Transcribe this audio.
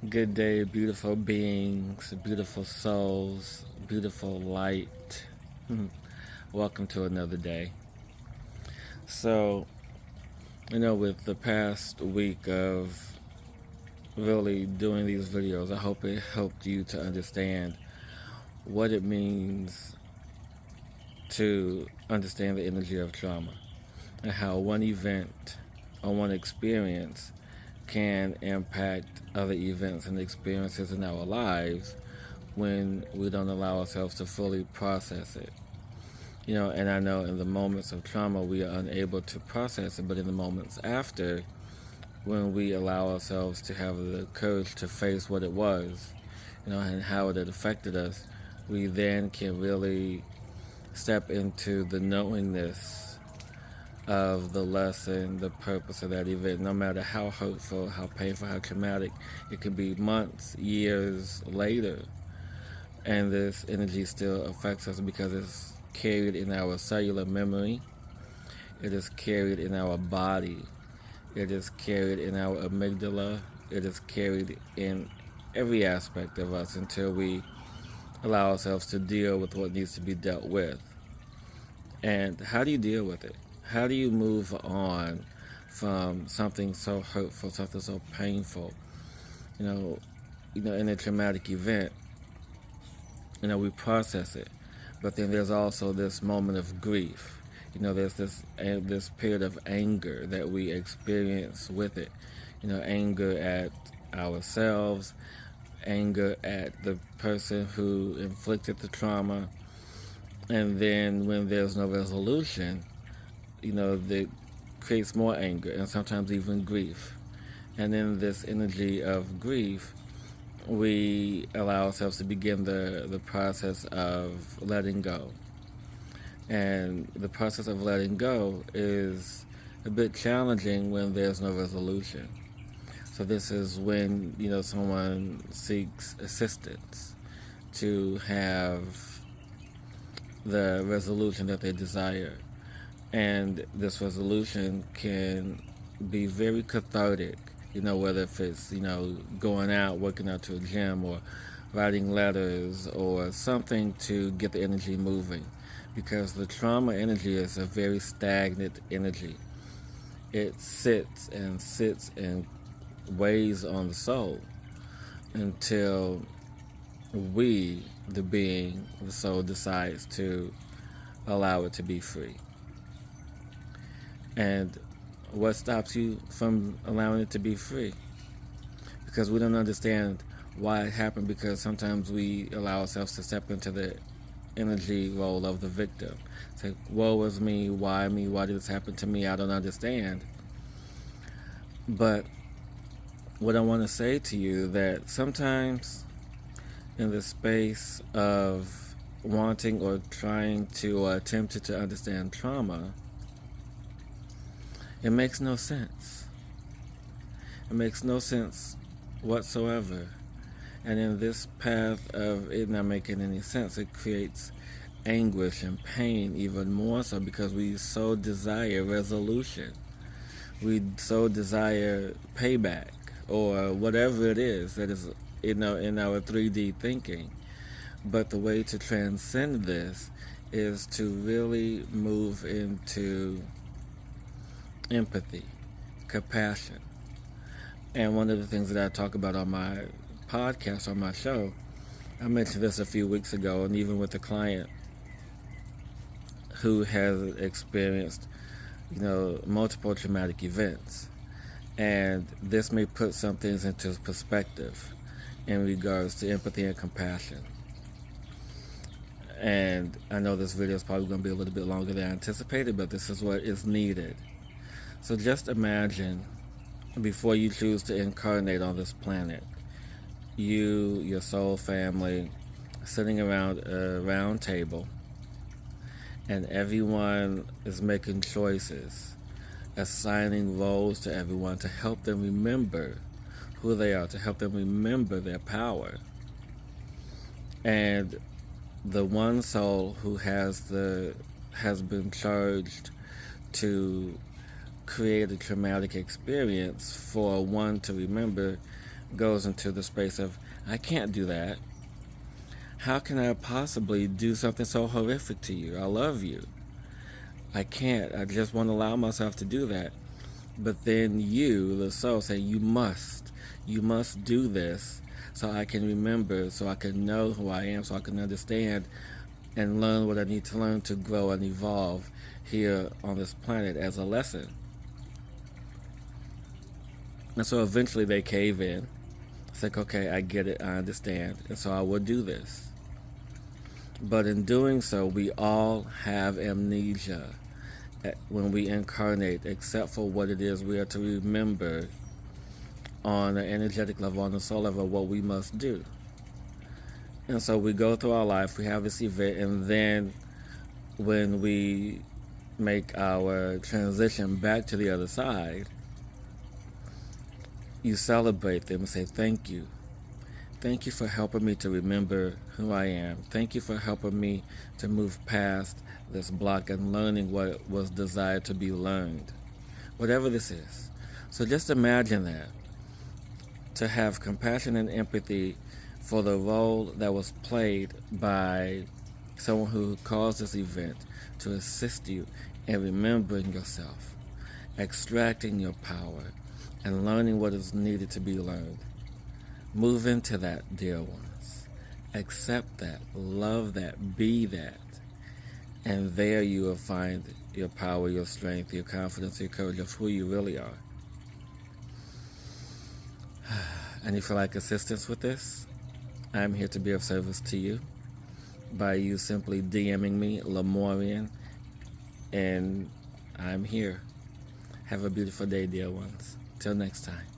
Good day, beautiful beings, beautiful souls, beautiful light. Welcome to another day. So, with the past week of really doing these videos, I hope it helped you to understand what it means to understand the energy of trauma and how one event or one experience can impact other events and experiences in our lives when we don't allow ourselves to fully process it. And I know in the moments of trauma we are unable to process it, but in the moments after, when we allow ourselves to have the courage to face what it was, and how it had affected us, we then can really step into the knowingness of the lesson, the purpose of that event, no matter how hurtful, how painful, how traumatic. It could be months, years later, and this energy still affects us because it's carried in our cellular memory, it is carried in our body, it is carried in our amygdala, it is carried in every aspect of us until we allow ourselves to deal with what needs to be dealt with. And how do you deal with it? How do you move on from something so hurtful, something so painful? You know, in a traumatic event, we process it, but then there's also this moment of grief. There's this period of anger that we experience with it. Anger at ourselves, anger at the person who inflicted the trauma, and then when there's no resolution, that creates more anger and sometimes even grief. And in this energy of grief, we allow ourselves to begin the process of letting go. And the process of letting go is a bit challenging when there's no resolution. So this is when, someone seeks assistance to have the resolution that they desire. And this resolution can be very cathartic, whether if it's, going out, working out to a gym, or writing letters, or something to get the energy moving. Because the trauma energy is a very stagnant energy. It sits and weighs on the soul until we, the being, the soul, decides to allow it to be free. And what stops you from allowing it to be free? Because we don't understand why it happened, because sometimes we allow ourselves to step into the energy role of the victim. It's like, woe is me, why did this happen to me? I don't understand. But what I want to say to you, that sometimes in the space of wanting or trying to or attempting to understand trauma, it makes no sense. It makes no sense whatsoever. And in this path of it not making any sense, it creates anguish and pain even more so, because we so desire resolution. We so desire payback, or whatever it is that is in our 3D thinking. But the way to transcend this is to really move into empathy, compassion. And one of the things that I talk about on my podcast, on my show, I mentioned this a few weeks ago, and even with a client who has experienced, multiple traumatic events. And this may put some things into perspective in regards to empathy and compassion. And I know this video is probably going to be a little bit longer than I anticipated, but this is what is needed. So just imagine, before you choose to incarnate on this planet, you, your soul family, sitting around a round table, and everyone is making choices, assigning roles to everyone to help them remember who they are, to help them remember their power. And the one soul who has been charged to create a traumatic experience for one to remember goes into the space of, I can't do that. How can I possibly do something so horrific to you? I love you. I can't. I just won't allow myself to do that. But then you, the soul, say, you must. You must do this so I can remember, so I can know who I am, so I can understand and learn what I need to learn to grow and evolve here on this planet as a lesson. And so eventually they cave in. It's like, okay, I get it, I understand. And so I will do this. But in doing so, we all have amnesia when we incarnate, except for what it is we are to remember on an energetic level, on the soul level, what we must do. And so we go through our life, we have this event, and then when we make our transition back to the other side, you celebrate them and say, thank you. Thank you for helping me to remember who I am. Thank you for helping me to move past this block and learning what was desired to be learned. Whatever this is. So just imagine that. To have compassion and empathy for the role that was played by someone who caused this event to assist you in remembering yourself, extracting your power, and learning what is needed to be learned. Move into that, dear ones. Accept that, love that, be that. And there you will find your power, your strength, your confidence, your courage of who you really are. And if you like assistance with this, I'm here to be of service to you by you simply DMing me, Lamorian, and I'm here. Have a beautiful day, dear ones. Till next time.